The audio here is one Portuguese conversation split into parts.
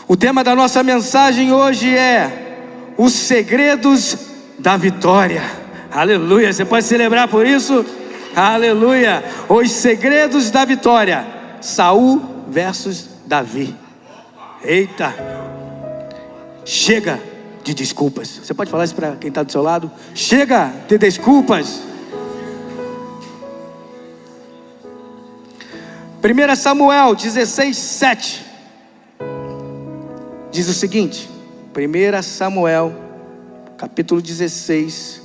O tema da nossa mensagem hoje é os segredos da vitória. Aleluia, você pode celebrar por isso? Aleluia, os segredos da vitória. Saul versus Davi. Eita, chega de desculpas. Você pode falar isso para quem está do seu lado? Chega de desculpas. 1 Samuel 16:7 diz o seguinte. 1 Samuel capítulo 16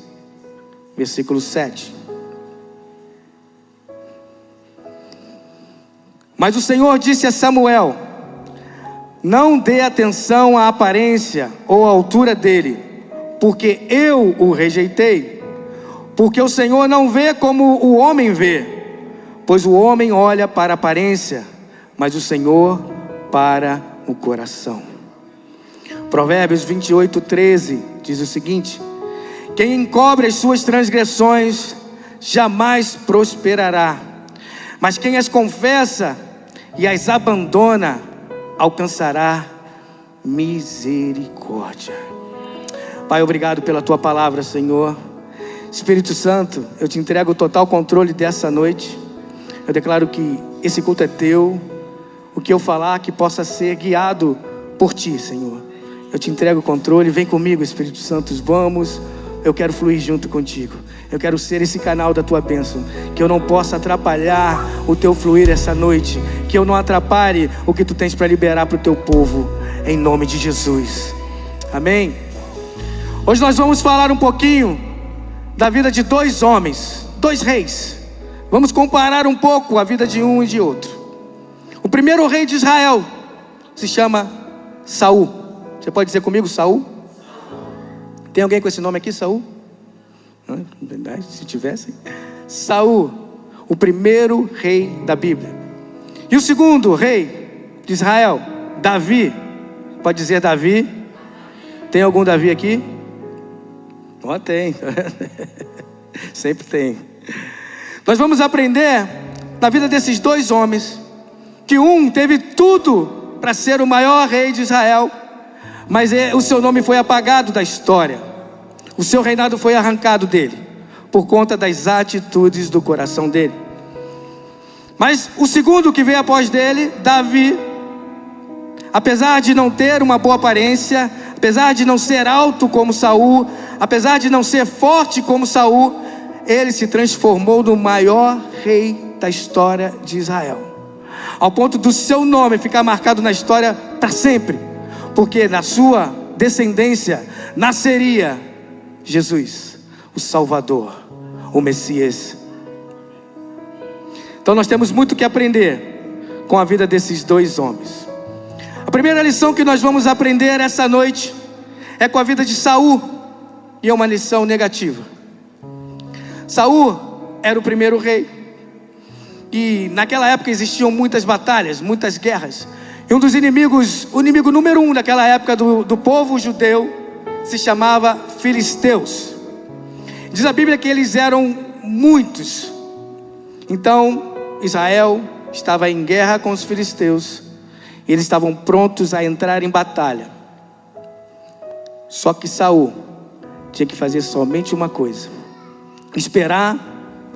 versículo 7. Mas o Senhor disse a Samuel: não dê atenção à aparência ou à altura dele, porque eu o rejeitei. Porque o Senhor não vê como o homem vê, pois o homem olha para a aparência, mas o Senhor para o coração. Provérbios 28:13 diz o seguinte: quem encobre as suas transgressões jamais prosperará, mas quem as confessa e as abandona alcançará misericórdia. Pai, obrigado pela tua palavra, Senhor. Espírito Santo, eu te entrego o total controle dessa noite. Eu declaro que esse culto é teu. O que eu falar que possa ser guiado por ti, Senhor. Eu te entrego o controle. Vem comigo, Espírito Santo, vamos. Eu quero fluir junto contigo. Eu quero ser esse canal da tua bênção. Que eu não possa atrapalhar o teu fluir essa noite. Que eu não atrapalhe o que tu tens para liberar para o teu povo. Em nome de Jesus. Amém? Hoje nós vamos falar um pouquinho da vida de dois homens, dois reis. Vamos comparar um pouco a vida de um e de outro. O primeiro rei de Israel se chama Saul. Você pode dizer comigo, Saul? Tem alguém com esse nome aqui, Saul? Verdade, se tivesse. Saul, o primeiro rei da Bíblia. E o segundo rei de Israel, Davi. Pode dizer Davi? Tem algum Davi aqui? Ó, tem. Sempre tem. Nós vamos aprender na vida desses dois homens que um teve tudo para ser o maior rei de Israel, mas o seu nome foi apagado da história. O seu reinado foi arrancado dele por conta das atitudes do coração dele. Mas o segundo que veio após dele, Davi, apesar de não ter uma boa aparência, apesar de não ser alto como Saul, apesar de não ser forte como Saul, ele se transformou no maior rei da história de Israel, ao ponto do seu nome ficar marcado na história para sempre, porque na sua descendência nasceria Jesus, o Salvador, o Messias. Então nós temos muito que aprender com a vida desses dois homens. A primeira lição que nós vamos aprender essa noite é com a vida de Saul, e é uma lição negativa. Saul era o primeiro rei, e naquela época existiam muitas batalhas, muitas guerras, e um dos inimigos, o inimigo número um daquela época do povo judeu, se chamava filisteus. Diz a Bíblia que eles eram muitos. Então Israel estava em guerra com os filisteus, e eles estavam prontos a entrar em batalha. Só que Saul tinha que fazer somente uma coisa: esperar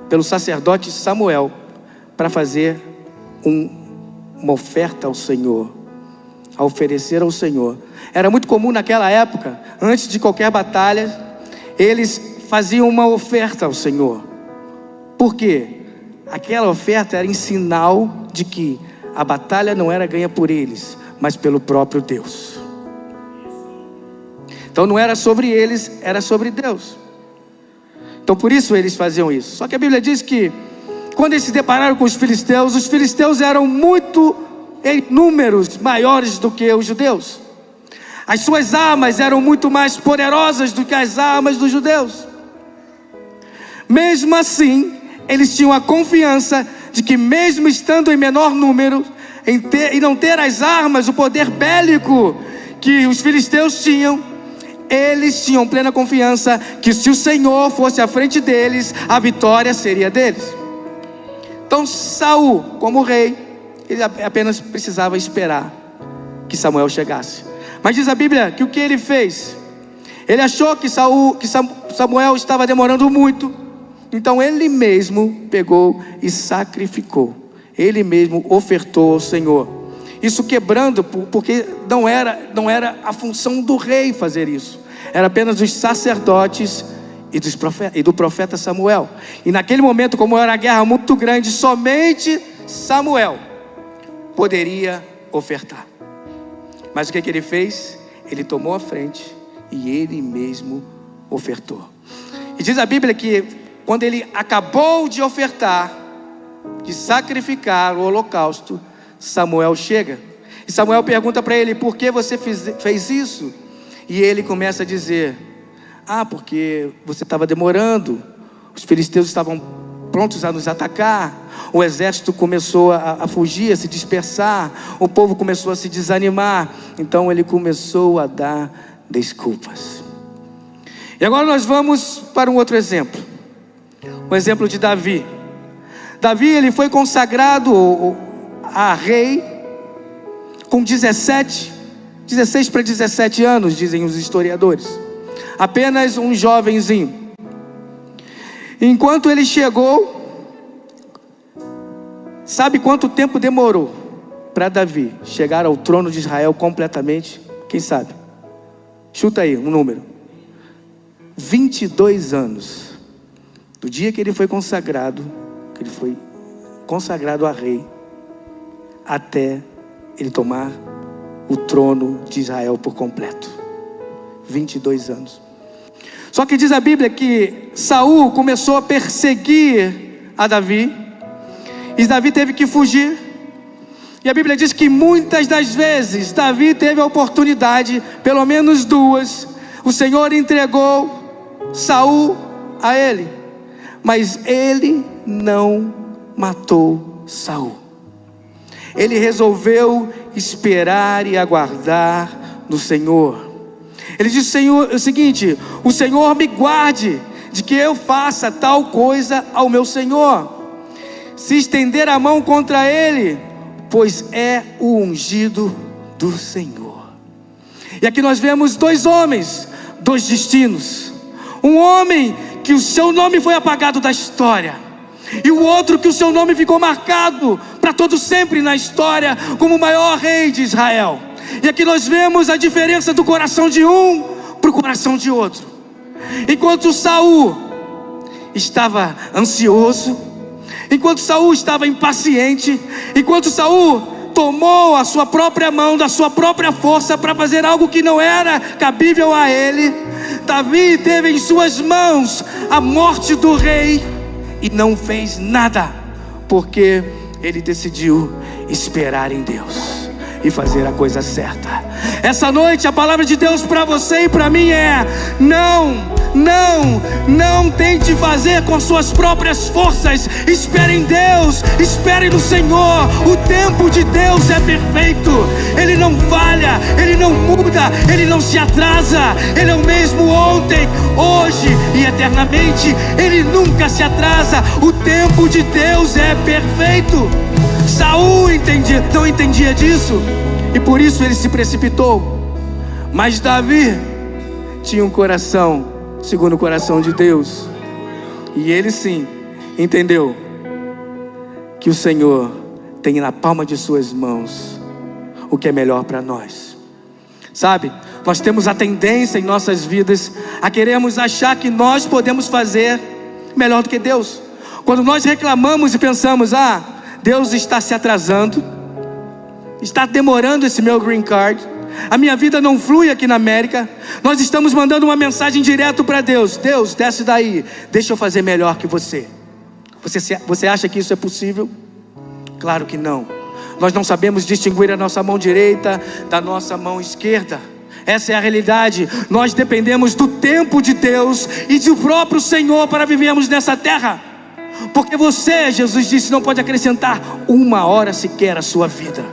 pelo sacerdote Samuel para fazer uma oferta ao Senhor, a oferecer ao Senhor. Era muito comum naquela época, antes de qualquer batalha, eles faziam uma oferta ao Senhor. Por quê? Aquela oferta era em sinal de que a batalha não era ganha por eles, mas pelo próprio Deus. Então não era sobre eles, era sobre Deus. Então por isso eles faziam isso. Só que a Bíblia diz que quando eles se depararam com os filisteus eram muito em números maiores do que os judeus. As suas armas eram muito mais poderosas do que as armas dos judeus. Mesmo assim, eles tinham a confiança de que mesmo estando em menor número, e não ter as armas, o poder bélico que os filisteus tinham, eles tinham plena confiança que se o Senhor fosse à frente deles, a vitória seria deles. Então Saul, como rei, ele apenas precisava esperar que Samuel chegasse. Mas diz a Bíblia que o que ele fez? Ele achou que Samuel estava demorando muito. Então ele mesmo pegou e sacrificou. Ele mesmo ofertou ao Senhor. Isso quebrando, porque não era a função do rei fazer isso. Era apenas dos sacerdotes e do profeta Samuel. E naquele momento, como era uma guerra muito grande, somente Samuel poderia ofertar. Mas o que ele fez? Ele tomou a frente e ele mesmo ofertou. E diz a Bíblia que quando ele acabou de ofertar, de sacrificar o holocausto, Samuel chega. E Samuel pergunta para ele: por que você fez isso? E ele começa a dizer: porque você estava demorando. Os filisteus estavam prontos a nos atacar. O exército começou a fugir, a se dispersar. O povo começou a se desanimar. Então ele começou a dar desculpas. E agora nós vamos para um outro exemplo. O exemplo de Davi. Davi, ele foi consagrado a rei com 16 para 17 anos, dizem os historiadores. Apenas um jovenzinho. Enquanto ele chegou, sabe quanto tempo demorou para Davi chegar ao trono de Israel completamente? Quem sabe? Chuta aí um número. 22 anos. Do dia que ele foi consagrado, a rei, até ele tomar o trono de Israel por completo. 22 anos. Só que diz a Bíblia que Saul começou a perseguir a Davi, e Davi teve que fugir. E a Bíblia diz que muitas das vezes Davi teve a oportunidade, pelo menos duas, o Senhor entregou Saul a ele, mas ele não matou Saul. Ele resolveu esperar e aguardar no Senhor. Ele disse: Senhor, é o seguinte: o Senhor me guarde de que eu faça tal coisa ao meu Senhor, se estender a mão contra ele, pois é o ungido do Senhor. E aqui nós vemos dois homens, dois destinos. Um homem que o seu nome foi apagado da história, e o outro que o seu nome ficou marcado para todo sempre na história como o maior rei de Israel. E aqui nós vemos a diferença do coração de um para o coração de outro. Enquanto Saul estava ansioso, enquanto Saul estava impaciente, enquanto Saul tomou a sua própria mão, da sua própria força, para fazer algo que não era cabível a ele, Davi teve em suas mãos a morte do rei e não fez nada, porque ele decidiu esperar em Deus e fazer a coisa certa. Essa noite a palavra de Deus para você e para mim é: não tente fazer com suas próprias forças. Espere em Deus, espere no Senhor. O tempo de Deus é perfeito. Ele não falha, Ele não muda, Ele não se atrasa. Ele é o mesmo ontem, hoje e eternamente. Ele nunca se atrasa. O tempo de Deus é perfeito. Saul não entendia disso, e por isso ele se precipitou. Mas Davi tinha um coração segundo o coração de Deus, e ele sim entendeu que o Senhor tem na palma de suas mãos o que é melhor para nós. Sabe, nós temos a tendência em nossas vidas a queremos achar que nós podemos fazer melhor do que Deus. Quando nós reclamamos e pensamos: Deus está se atrasando, está demorando esse meu green card, a minha vida não flui aqui na América. Nós estamos mandando uma mensagem direto para Deus: Deus, desce daí, deixa eu fazer melhor que você. Você acha que isso é possível? Claro que não. Nós não sabemos distinguir a nossa mão direita da nossa mão esquerda. Essa é a realidade. Nós dependemos do tempo de Deus e do próprio Senhor para vivermos nessa terra. Porque você, Jesus disse, não pode acrescentar uma hora sequer à sua vida.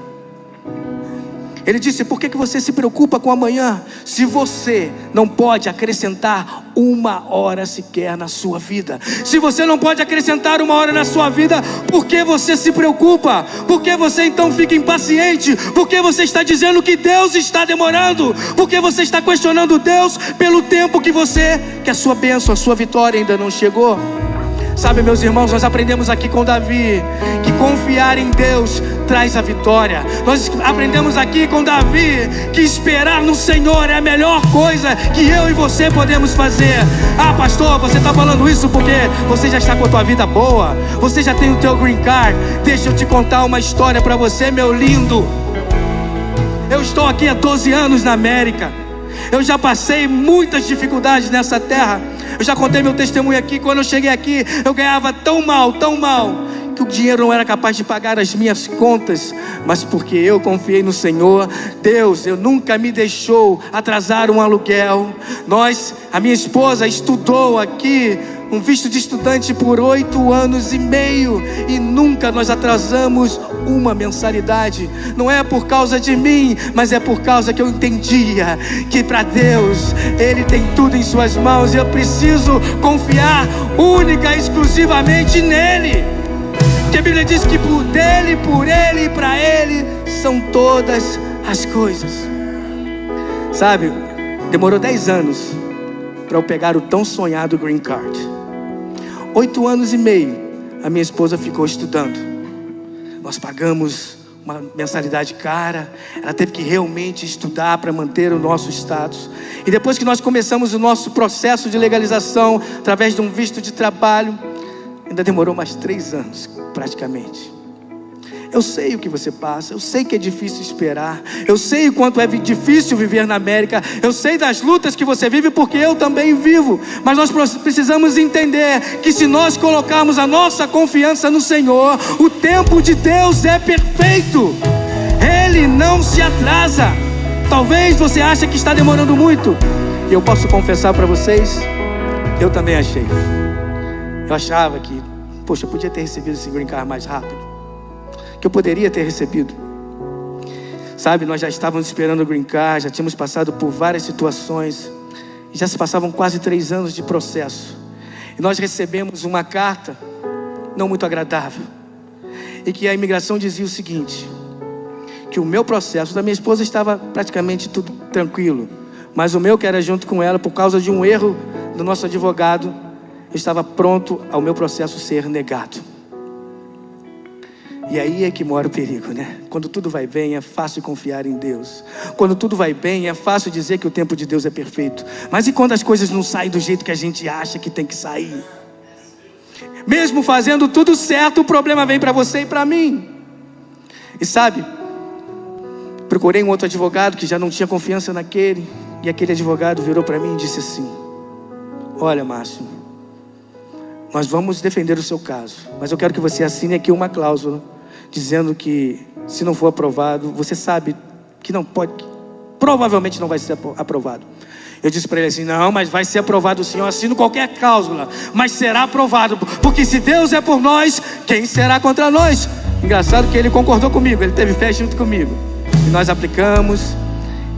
Ele disse: por que você se preocupa com amanhã, se você não pode acrescentar 1 hora sequer na sua vida? Se você não pode acrescentar 1 hora na sua vida, por que você se preocupa? Por que você então fica impaciente? Por que você está dizendo que Deus está demorando? Por que você está questionando Deus pelo tempo que a sua bênção, a sua vitória ainda não chegou? Sabe, meus irmãos, nós aprendemos aqui com Davi que confiar em Deus traz a vitória. Nós aprendemos aqui com Davi que esperar no Senhor é a melhor coisa que eu e você podemos fazer. Ah, pastor, você está falando isso porque você já está com a tua vida boa, você já tem o teu green card. Deixa eu te contar uma história para você, meu lindo. Eu estou aqui há 12 anos na América. Eu já passei muitas dificuldades nessa terra. Eu já contei meu testemunho aqui. Quando eu cheguei aqui, eu ganhava tão mal, que o dinheiro não era capaz de pagar as minhas contas. Mas porque eu confiei no Senhor, Deus nunca me deixou atrasar um aluguel. A minha esposa estudou aqui um visto de estudante por 8 anos e meio, e nunca nós atrasamos uma mensalidade. Não é por causa de mim, mas é por causa que eu entendia que para Deus, Ele tem tudo em suas mãos, e eu preciso confiar única e exclusivamente nele. Porque a Bíblia diz que por Ele e para Ele são todas as coisas. Sabe, demorou 10 anos para eu pegar o tão sonhado green card. 8 anos e meio a minha esposa ficou estudando. Nós pagamos uma mensalidade cara. Ela teve que realmente estudar para manter o nosso status. E depois que nós começamos o nosso processo de legalização através de um visto de trabalho, ainda demorou mais 3 anos praticamente. Eu sei o que você passa, eu sei que é difícil esperar, eu sei o quanto é difícil viver na América, eu sei das lutas que você vive, porque eu também vivo. Mas nós precisamos entender que se nós colocarmos a nossa confiança no Senhor, o tempo de Deus é perfeito, Ele não se atrasa. Talvez você ache que está demorando muito, e eu posso confessar para vocês, eu também achei. Eu achava que, poxa, eu podia ter recebido esse green card mais rápido, que eu poderia ter recebido. Sabe, nós já estávamos esperando o green card, já tínhamos passado por várias situações, e já se passavam quase 3 anos de processo, e nós recebemos uma carta não muito agradável, e que a imigração dizia o seguinte: que o meu processo, da minha esposa, estava praticamente tudo tranquilo, mas o meu, que era junto com ela, por causa de um erro do nosso advogado, eu estava pronto ao meu processo ser negado. E aí é que mora o perigo, né? Quando tudo vai bem, é fácil confiar em Deus. Quando tudo vai bem, é fácil dizer que o tempo de Deus é perfeito. Mas e quando as coisas não saem do jeito que a gente acha que tem que sair? Mesmo fazendo tudo certo, o problema vem para você e para mim. E sabe, procurei um outro advogado que já não tinha confiança naquele, e aquele advogado virou para mim e disse assim: olha, Márcio, nós vamos defender o seu caso, mas eu quero que você assine aqui uma cláusula dizendo que, se não for aprovado, você sabe que não pode, provavelmente não vai ser aprovado. Eu disse para ele assim: não, mas vai ser aprovado sim, eu assino qualquer cláusula, mas será aprovado, porque se Deus é por nós, quem será contra nós? Engraçado que ele concordou comigo, ele teve fé junto comigo, e nós aplicamos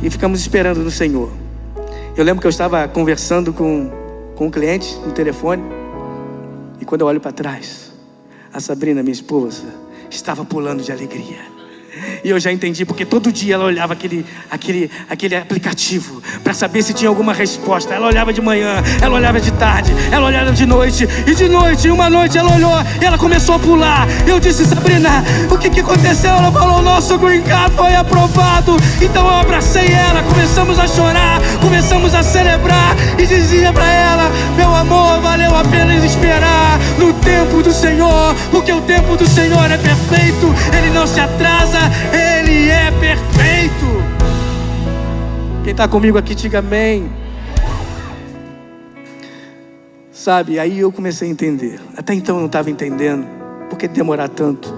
e ficamos esperando no Senhor. Eu lembro que eu estava conversando com um cliente no telefone, e quando eu olho para trás, a Sabrina, minha esposa, estava pulando de alegria. E eu já entendi, porque todo dia ela olhava aquele aplicativo para saber se tinha alguma resposta. Ela olhava de manhã, ela olhava de tarde, ela olhava de noite. E de noite, uma noite ela olhou e ela começou a pular. Eu disse: Sabrina, o que aconteceu? Ela falou: nosso green card foi aprovado. Então eu abracei ela, começamos a chorar, começamos a celebrar, e dizia para ela: meu amor, valeu a pena esperar no tempo do Senhor, porque o tempo do Senhor é perfeito, Ele não se atrasa, Ele é perfeito. Quem está comigo aqui, diga amém. Sabe, aí eu comecei a entender. Até então eu não estava entendendo por que demorar tanto.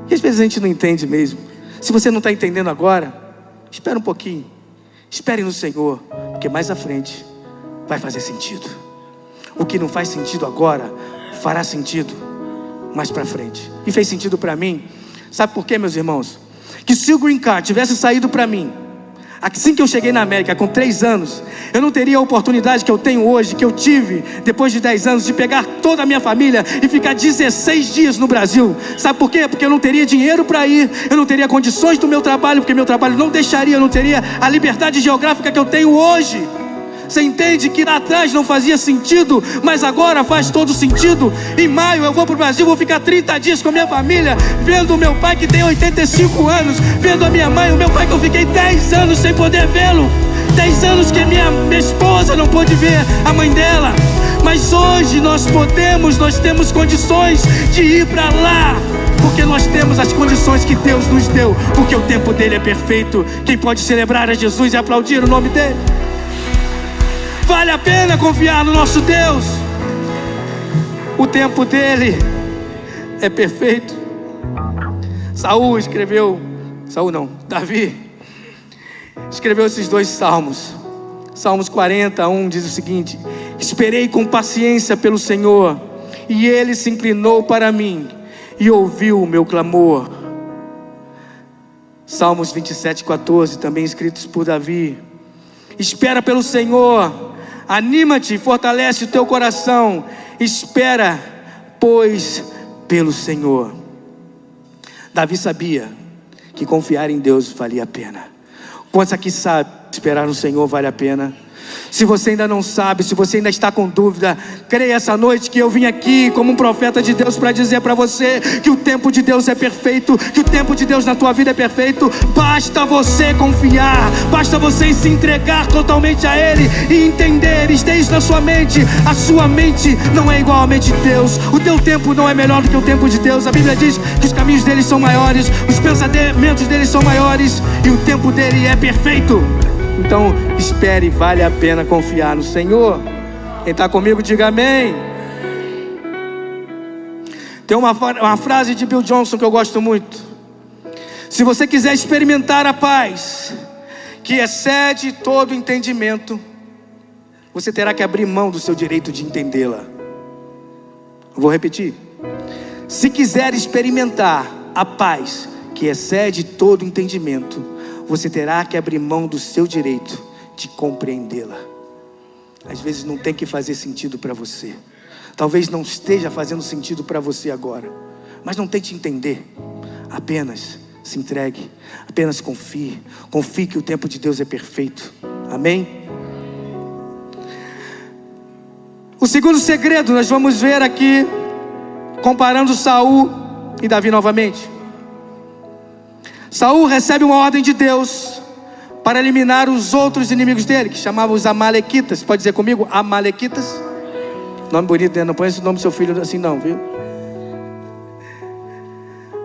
E às vezes a gente não entende mesmo. Se você não está entendendo agora, espera um pouquinho, espere no Senhor, porque mais à frente vai fazer sentido. O que não faz sentido agora fará sentido mais para frente. E fez sentido para mim. Sabe por quê, meus irmãos? que se o Green Card tivesse saído para mim, assim que eu cheguei na América, com 3 anos, eu não teria a oportunidade que eu tenho hoje, que eu tive depois de 10 anos, de pegar toda a minha família e ficar 16 dias no Brasil. Sabe por quê? Porque eu não teria dinheiro para ir, eu não teria condições do meu trabalho, porque meu trabalho não deixaria, eu não teria a liberdade geográfica que eu tenho hoje. Você entende que lá atrás não fazia sentido, mas agora faz todo sentido. Em maio eu vou para o Brasil, vou ficar 30 dias com a minha família, vendo o meu pai que tem 85 anos, vendo a minha mãe, o meu pai que eu fiquei 10 anos sem poder vê-lo, 10 anos que minha esposa não pôde ver a mãe dela. Mas hoje nós temos condições de ir para lá, porque nós temos as condições que Deus nos deu, porque o tempo dele é perfeito. Quem pode celebrar a Jesus e aplaudir o nome dele? Vale a pena confiar no nosso Deus. O tempo dele é perfeito. Davi escreveu esses 2 salmos. Salmos 40:1 diz o seguinte: esperei com paciência pelo Senhor, e ele se inclinou para mim e ouviu o meu clamor. Salmos 27:14, também escritos por Davi: espera pelo Senhor, anima-te, fortalece o teu coração. Espera, pois, pelo Senhor. Davi sabia que confiar em Deus valia a pena. Quantos aqui sabem que esperar no Senhor vale a pena? Se você ainda não sabe, se você ainda está com dúvida, creia essa noite que eu vim aqui como um profeta de Deus para dizer para você que o tempo de Deus é perfeito, que o tempo de Deus na tua vida é perfeito. Basta você confiar, basta você se entregar totalmente a Ele e entender, esteja na sua mente, a sua mente não é igual à mente de Deus, o teu tempo não é melhor do que o tempo de Deus. A Bíblia diz que os caminhos dele são maiores, os pensamentos dele são maiores e o tempo dele é perfeito. Então espere, vale a pena confiar no Senhor. Quem está comigo diga amém. Tem uma frase de Bill Johnson que eu gosto muito: se você quiser experimentar a paz que excede todo entendimento, você terá que abrir mão do seu direito de entendê-la. Vou repetir: se quiser experimentar a paz que excede todo entendimento, você terá que abrir mão do seu direito de compreendê-la. Às vezes não tem que fazer sentido para você. Talvez não esteja fazendo sentido para você agora, mas não tente entender. Apenas se entregue, apenas confie. Confie que o tempo de Deus é perfeito. Amém? O segundo segredo nós vamos ver aqui, comparando Saul e Davi novamente. Saul recebe uma ordem de Deus para eliminar os outros inimigos dele, que chamavam os Amalequitas. Pode dizer comigo, Amalequitas? Nome bonito, né? Não põe esse nome do seu filho assim não, viu?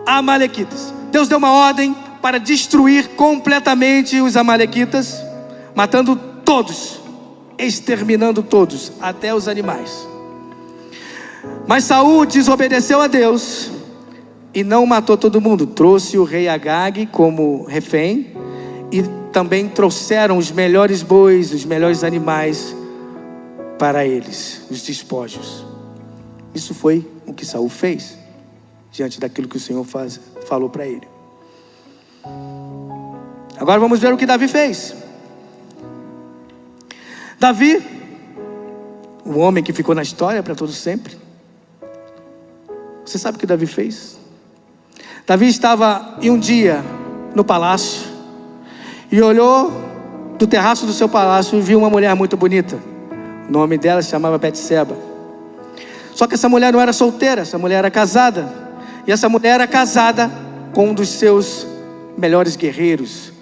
Amalequitas. Deus deu uma ordem para destruir completamente os Amalequitas, matando todos, exterminando todos, até os animais. Mas Saul desobedeceu a Deus e não matou todo mundo. Trouxe o rei Agag como refém, e também trouxeram os melhores bois, os melhores animais para eles, os despojos. Isso foi o que Saul fez diante daquilo que o Senhor falou para ele. Agora vamos ver o que Davi fez. Davi, o homem que ficou na história para todo sempre. Você sabe o que Davi fez? Davi estava em um dia no palácio e olhou do terraço do seu palácio e viu uma mulher muito bonita. O nome dela se chamava Betseba. Só que essa mulher não era solteira, essa mulher era casada. E essa mulher era casada com um dos seus melhores guerreiros,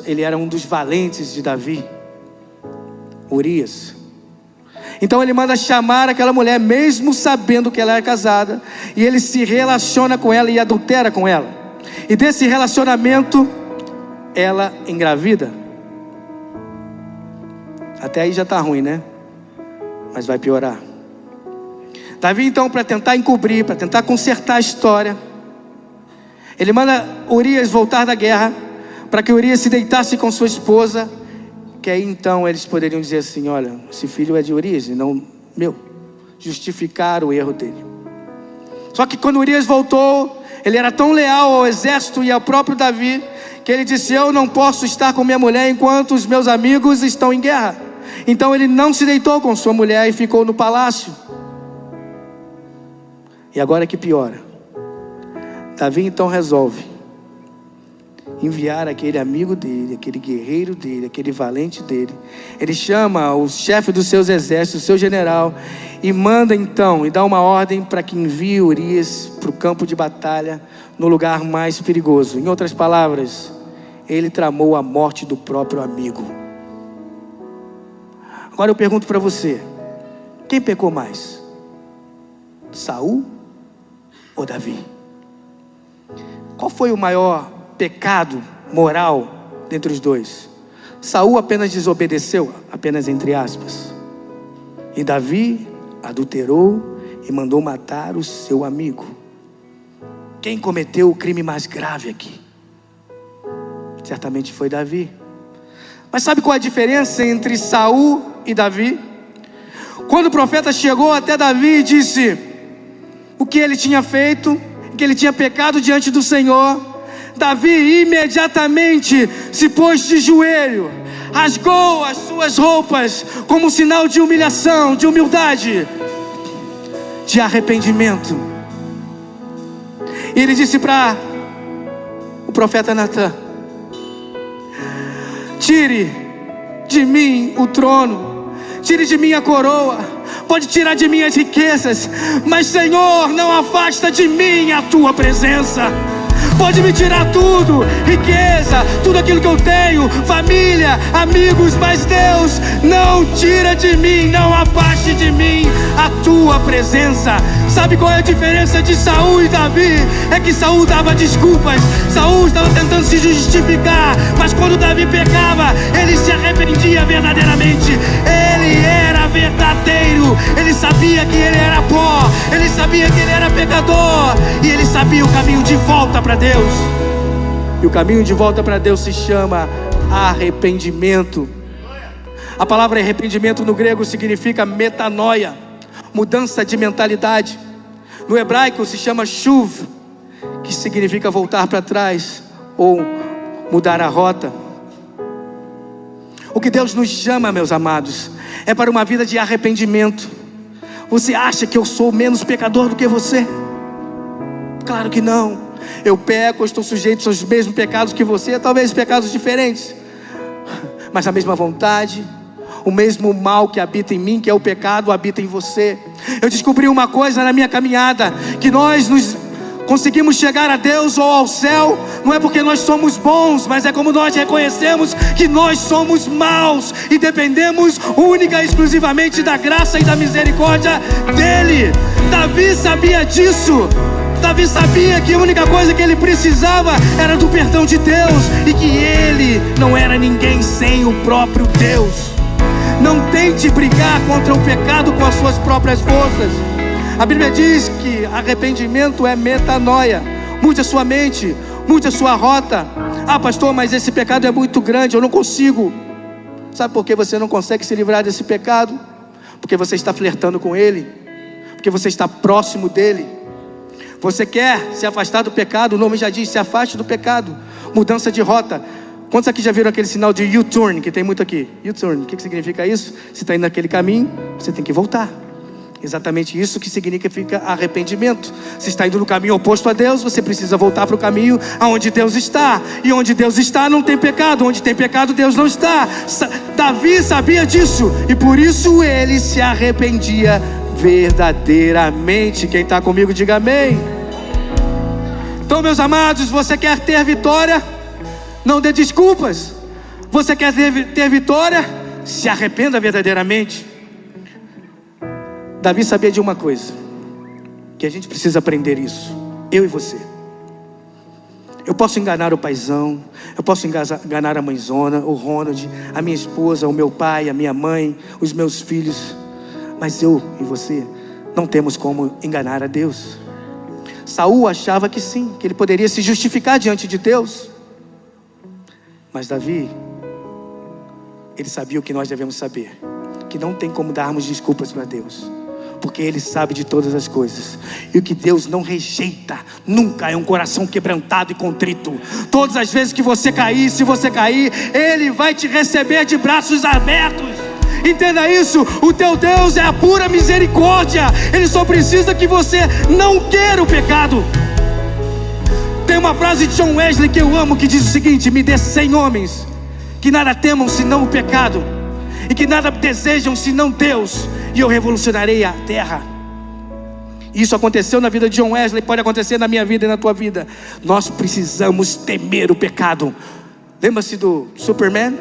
ele era um dos valentes de Davi, Urias. Então ele manda chamar aquela mulher, mesmo sabendo que ela é casada, e ele se relaciona com ela e adultera com ela. E desse relacionamento, ela engravida. Até aí já está ruim, né? Mas vai piorar. Davi então, para tentar encobrir, para tentar consertar a história, ele manda Urias voltar da guerra, para que Urias se deitasse com sua esposa, que aí então eles poderiam dizer assim: olha, esse filho é de Urias e não meu. Justificar o erro dele. Só que quando Urias voltou, ele era tão leal ao exército e ao próprio Davi, que ele disse: eu não posso estar com minha mulher enquanto os meus amigos estão em guerra. Então ele não se deitou com sua mulher e ficou no palácio. E agora que piora, Davi então resolve enviar aquele amigo dele, aquele guerreiro dele, aquele valente dele. Ele chama o chefe dos seus exércitos, o seu general, e manda então, e dá uma ordem para que envie Urias para o campo de batalha, no lugar mais perigoso. Em outras palavras, ele tramou a morte do próprio amigo. Agora eu pergunto para você, quem pecou mais? Saul ou Davi? Qual foi o maior pecado moral dentre os dois? Saul apenas desobedeceu, apenas entre aspas, e Davi adulterou e mandou matar o seu amigo. Quem cometeu o crime mais grave aqui? Certamente foi Davi. Mas sabe qual é a diferença entre Saul e Davi? Quando o profeta chegou até Davi e disse o que ele tinha feito, que ele tinha pecado diante do Senhor, Davi imediatamente se pôs de joelho, rasgou as suas roupas como sinal de humilhação, de humildade, de arrependimento. E ele disse para o profeta Natã: tire de mim o trono, tire de mim a coroa, pode tirar de mim as riquezas, mas Senhor, não afasta de mim a tua presença. Pode me tirar tudo, riqueza, tudo aquilo que eu tenho, família, amigos, mas Deus, não tira de mim, não afaste de mim a tua presença. Sabe qual é a diferença de Saul e Davi? É que Saul dava desculpas, Saul estava tentando se justificar, mas quando Davi pecava, ele se arrependia verdadeiramente. Ele era verdadeiro, ele sabia que ele era pó, ele sabia que ele era pecador, e ele sabia o caminho de volta para Deus. E o caminho de volta para Deus se chama arrependimento. A palavra arrependimento no grego significa metanoia, mudança de mentalidade. No hebraico se chama shuv, que significa voltar para trás ou mudar a rota. O que Deus nos chama, meus amados, é para uma vida de arrependimento. Você acha que eu sou menos pecador do que você? Claro que não. Eu peco, eu estou sujeito aos mesmos pecados que você, talvez pecados diferentes, mas a mesma vontade, o mesmo mal que habita em mim, que é o pecado, habita em você. Eu descobri uma coisa na minha caminhada, que nós conseguimos chegar a Deus ou ao céu, não é porque nós somos bons, mas é como nós reconhecemos que nós somos maus e dependemos única e exclusivamente da graça e da misericórdia dele. Davi sabia disso. Davi sabia que a única coisa que ele precisava era do perdão de Deus, e que ele não era ninguém sem o próprio Deus. Não tente brigar contra o pecado com as suas próprias forças. A Bíblia diz que arrependimento é metanoia. Mude a sua mente, mude a sua rota. Ah, pastor, mas esse pecado é muito grande, eu não consigo. Sabe por que você não consegue se livrar desse pecado? Porque você está flertando com ele, porque você está próximo dele. Você quer se afastar do pecado, o nome já diz, se afaste do pecado. Mudança de rota. Quantos aqui já viram aquele sinal de U-turn, que tem muito aqui? U-turn, o que significa isso? Você está indo naquele caminho, você tem que voltar. Exatamente isso que significa arrependimento. Você está indo no caminho oposto a Deus, você precisa voltar para o caminho aonde Deus está. E onde Deus está não tem pecado, onde tem pecado Deus não está. Davi sabia disso, e por isso ele se arrependia verdadeiramente. Quem está comigo diga amém. Então, meus amados, você quer ter vitória? Não dê desculpas. Você quer ter vitória? Se arrependa verdadeiramente. Davi sabia de uma coisa, que a gente precisa aprender isso, eu e você. Eu posso enganar o paizão, eu posso enganar a mãezona, o Ronald, a minha esposa, o meu pai, a minha mãe, os meus filhos, mas eu e você não temos como enganar a Deus. Saul achava que sim, que ele poderia se justificar diante de Deus, mas Davi, ele sabia o que nós devemos saber, que não tem como darmos desculpas para Deus, porque Ele sabe de todas as coisas. E o que Deus não rejeita nunca é um coração quebrantado e contrito. Todas as vezes que você cair, se você cair, Ele vai te receber de braços abertos. Entenda isso, o teu Deus é a pura misericórdia. Ele só precisa que você não queira o pecado. Tem uma frase de John Wesley que eu amo, que diz o seguinte: me dê 100 homens que nada temam senão o pecado, e que nada desejam senão Deus, e eu revolucionarei a terra. Isso aconteceu na vida de John Wesley, pode acontecer na minha vida e na tua vida. Nós precisamos temer o pecado. Lembra-se do Superman?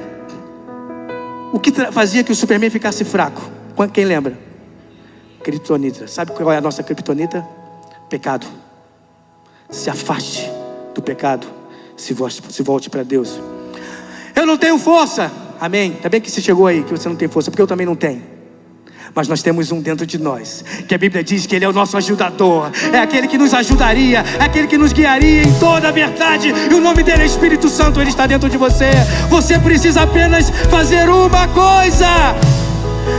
O que fazia que o Superman ficasse fraco? Quem lembra? Kryptonita. Sabe qual é a nossa kryptonita? Pecado. Se afaste do pecado, se volte para Deus. Eu não tenho força. Amém. Ainda bem que você chegou aí, que você não tem força, porque eu também não tenho. Mas nós temos um dentro de nós, que a Bíblia diz que Ele é o nosso ajudador. É aquele que nos ajudaria, é aquele que nos guiaria em toda a verdade. E o nome dele é Espírito Santo, Ele está dentro de você. Você precisa apenas fazer uma coisa.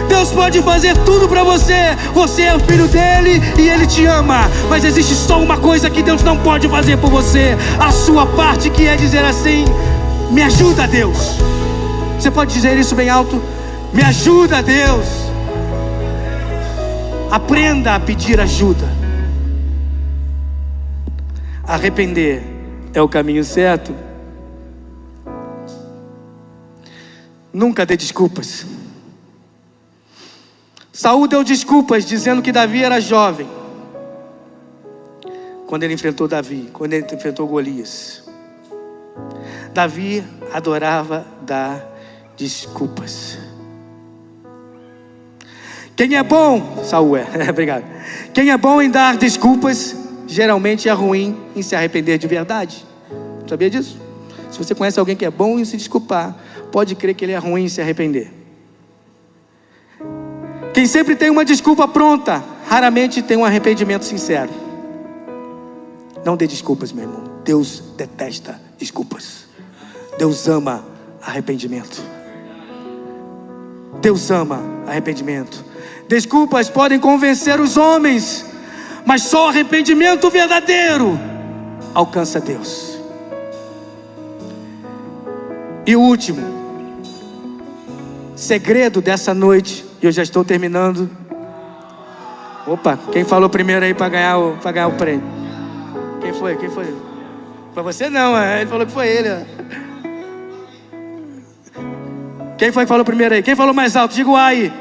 Deus pode fazer tudo para você. Você é o filho dele e Ele te ama. Mas existe só uma coisa que Deus não pode fazer por você: a sua parte, que é dizer assim: me ajuda, Deus. Você pode dizer isso bem alto? Me ajuda, Deus. Aprenda a pedir ajuda. Arrepender é o caminho certo. Nunca dê desculpas. Saul deu desculpas dizendo que Davi era jovem quando ele enfrentou Golias. Davi adorava dar desculpas. Quem é bom, Saul obrigado. Quem é bom em dar desculpas, geralmente é ruim em se arrepender de verdade. Sabia disso? Se você conhece alguém que é bom em se desculpar, pode crer que ele é ruim em se arrepender. Quem sempre tem uma desculpa pronta, raramente tem um arrependimento sincero. Não dê desculpas, meu irmão. Deus detesta desculpas. Deus ama arrependimento. Deus ama arrependimento. Desculpas podem convencer os homens, mas só o arrependimento verdadeiro alcança Deus. E o último segredo dessa noite, e eu já estou terminando. Opa, quem falou primeiro aí para ganhar o prêmio? Quem foi? Para você não, ele falou que foi ele. Quem foi que falou primeiro aí? Quem falou mais alto? Diga o A aí.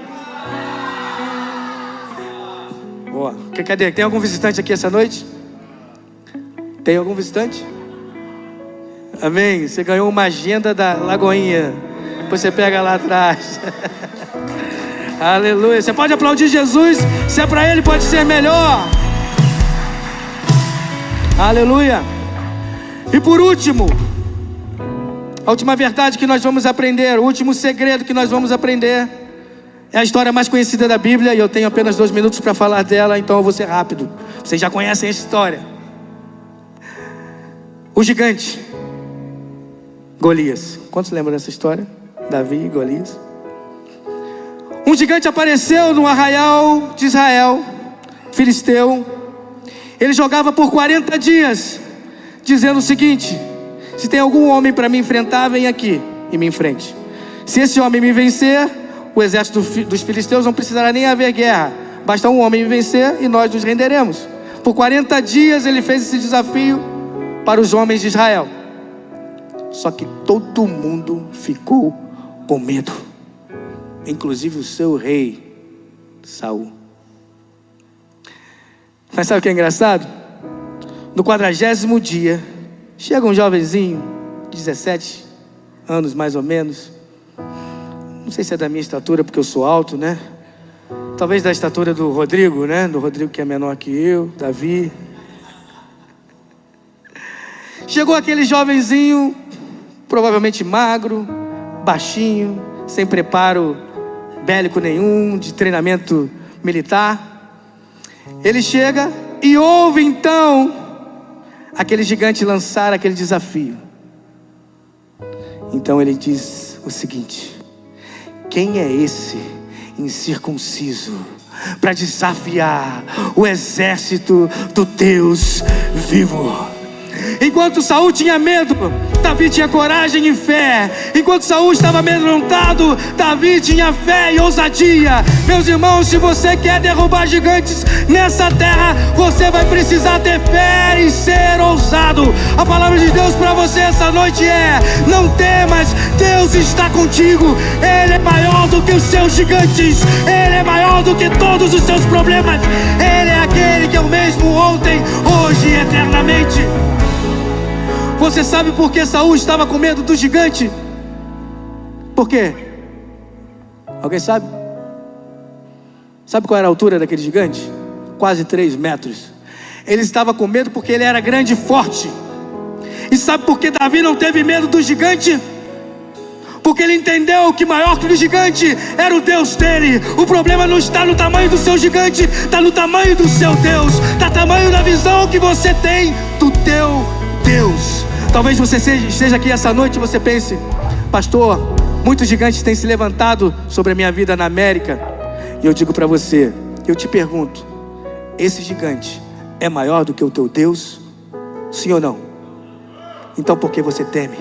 Boa. Cadê? Tem algum visitante aqui essa noite? Tem algum visitante? Amém. Você ganhou uma agenda da Lagoinha. Depois você pega lá atrás. Aleluia. Você pode aplaudir Jesus. Se é para Ele, pode ser melhor. Aleluia. E por último, a última verdade que nós vamos aprender, o último segredo que nós vamos aprender, é a história mais conhecida da Bíblia, e eu tenho apenas 2 minutos para falar dela, então eu vou ser rápido. Vocês já conhecem essa história. O gigante Golias. Quantos lembram dessa história? Davi e Golias. Um gigante apareceu no arraial de Israel, filisteu. Ele jogava por 40 dias, dizendo o seguinte: se tem algum homem para me enfrentar, vem aqui e me enfrente. Se esse homem me vencer, o exército dos filisteus não precisará nem haver guerra. Basta um homem me vencer e nós nos renderemos. Por 40 dias ele fez esse desafio para os homens de Israel. Só que todo mundo ficou com medo, inclusive o seu rei Saul. Mas sabe o que é engraçado? No 40º dia, chega um jovenzinho, 17 anos mais ou menos. Não sei se é da minha estatura, porque eu sou alto, né? Talvez da estatura do Rodrigo, né? Do Rodrigo, que é menor que eu, Davi. Chegou aquele jovenzinho, provavelmente magro, baixinho, sem preparo bélico nenhum, de treinamento militar. Ele chega e ouve então aquele gigante lançar aquele desafio. Então ele diz o seguinte: quem é esse incircunciso para desafiar o exército do Deus vivo. Enquanto Saul tinha medo, Davi tinha coragem e fé. Enquanto Saul estava amedrontado, Davi tinha fé e ousadia. Meus irmãos, se você quer derrubar gigantes nessa terra, você vai precisar ter fé e ser ousado. A palavra de Deus para você essa noite é: não temas, Deus está contigo. Ele é maior do que os seus gigantes. Ele é maior do que todos os seus problemas. Ele é aquele que é o mesmo ontem, hoje e eternamente. Você sabe por que Saul estava com medo do gigante? Por quê? Alguém sabe? Sabe qual era a altura daquele gigante? Quase 3 metros. Ele estava com medo porque ele era grande e forte. E sabe por que Davi não teve medo do gigante? Porque ele entendeu que maior que o gigante era o Deus dele. O problema não está no tamanho do seu gigante, está no tamanho do seu Deus. Está no tamanho da visão que você tem do teu Deus. Talvez você esteja aqui essa noite e você pense: pastor, muitos gigantes têm se levantado sobre a minha vida na América. E eu digo para você, eu te pergunto: esse gigante é maior do que o teu Deus? Sim ou não? Então por que você teme?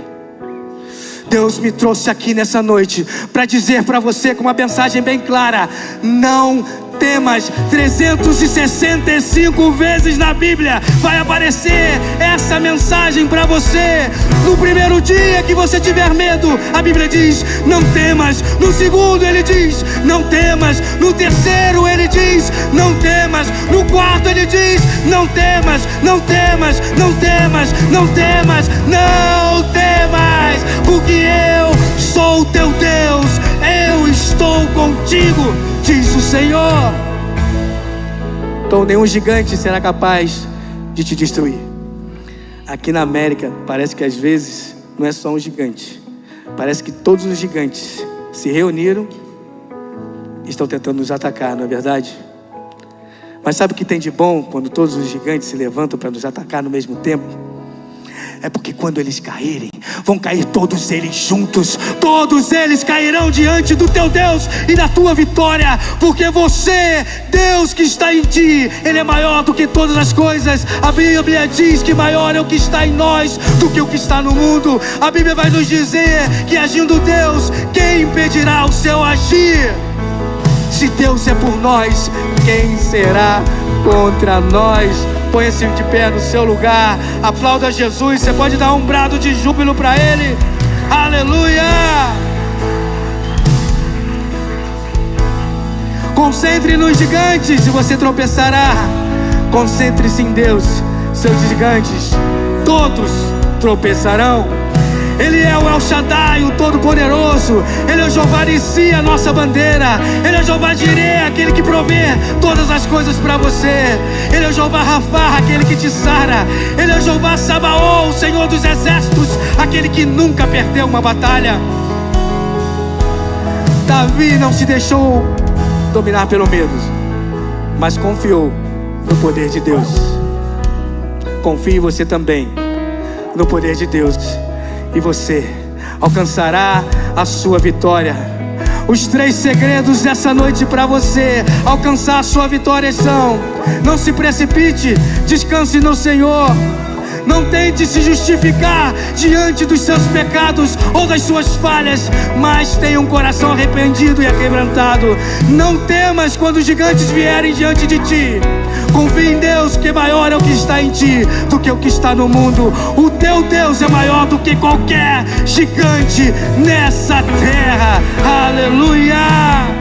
Deus me trouxe aqui nessa noite para dizer para você com uma mensagem bem clara: não temas. 365 vezes na Bíblia vai aparecer essa mensagem para você. No primeiro dia que você tiver medo, a Bíblia diz: não temas. No segundo ele diz: não temas. No terceiro ele diz: não temas. No quarto ele diz: não temas, não temas, não temas, não temas, não temas, porque eu sou o teu Deus, eu estou contigo, diz o Senhor. Então nenhum gigante será capaz de te destruir. Aqui na América, parece que às vezes não é só um gigante. Parece que todos os gigantes se reuniram e estão tentando nos atacar, não é verdade? Mas sabe o que tem de bom quando todos os gigantes se levantam para nos atacar no mesmo tempo? É porque quando eles caírem, vão cair todos eles juntos. Todos eles cairão diante do teu Deus e da tua vitória. Porque você, Deus que está em ti, Ele é maior do que todas as coisas. A Bíblia diz que maior é o que está em nós do que o que está no mundo. A Bíblia vai nos dizer que agindo Deus, quem impedirá o seu agir? Se Deus é por nós, quem será contra nós? Põe-se de pé no seu lugar, aplauda Jesus. Você pode dar um brado de júbilo para Ele. Aleluia! Concentre nos gigantes e você tropeçará. Concentre-se em Deus, seus gigantes todos tropeçarão. Ele é o El Shaddai, o Todo-Poderoso. Ele é o Jeová Nissi, a nossa bandeira. Ele é o Jeová Jireh, aquele que provê todas as coisas para você. Ele é o Jeová Rafá, aquele que te sara. Ele é o Jeová Sabaoth, o Senhor dos exércitos, aquele que nunca perdeu uma batalha. Davi não se deixou dominar pelo medo, mas confiou no poder de Deus. Confie você também no poder de Deus, e você alcançará a sua vitória. Os 3 segredos dessa noite para você alcançar a sua vitória são: não se precipite, descanse no Senhor. Não tente se justificar diante dos seus pecados ou das suas falhas, mas tenha um coração arrependido e aquebrantado. Não temas quando os gigantes vierem diante de ti. Confie em Deus, que maior é o que está em ti do que o que está no mundo. O teu Deus é maior do que qualquer gigante nessa terra. Aleluia!